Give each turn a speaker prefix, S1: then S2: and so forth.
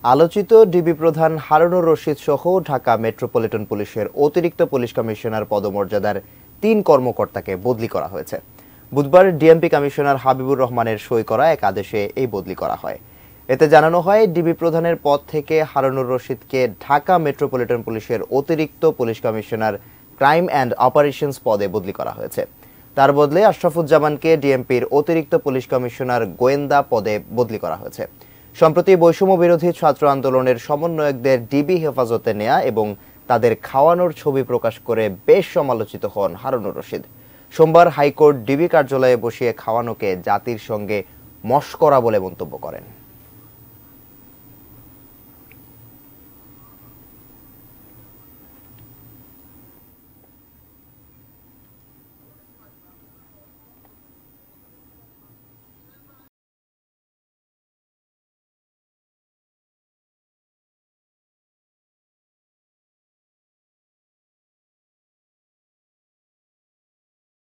S1: আলোচিত ডিবি প্রধান হারুনুর রশিদ সহ ঢাকা মেট্রোপলিটন পুলিশের অতিরিক্ত পুলিশ কমিশনার পদমর্যাদার ৩ কর্মকর্তাকে বদলি করা হয়েছে। বুধবার ডিএমপি কমিশনার হাবিবুর রহমানের সই করা এক আদেশে এই বদলি করা হয়। এতে জানানো হয়, ডিবি প্রধানের পদ থেকে হারুনুর রশিদকে ঢাকা মেট্রোপলিটন পুলিশের অতিরিক্ত police commissioner crime and operations পদে বদলি করা হয়েছে। তার বদলে আশরাফুজ্জামানকে ডিএমপির অতিরিক্ত পুলিশ কমিশনার গোয়েন্দা পদে বদলি করা হয়েছে। সম্প্রতি বৈষম্য বিরোধী ছাত্র আন্দোলনের সমন্বয়কদের ডিবি হেফাজতে নেয়া এবং তাদের খাওয়ানোর ছবি প্রকাশ করে বেশ সমালোচিত হন হারুনুর রশিদ। সোমবার হাইকোর্ট ডিবি কার্যালয়ে বসিয়ে খাওয়ানোকে জাতির সঙ্গে মশকরা বলে মন্তব্য করেন।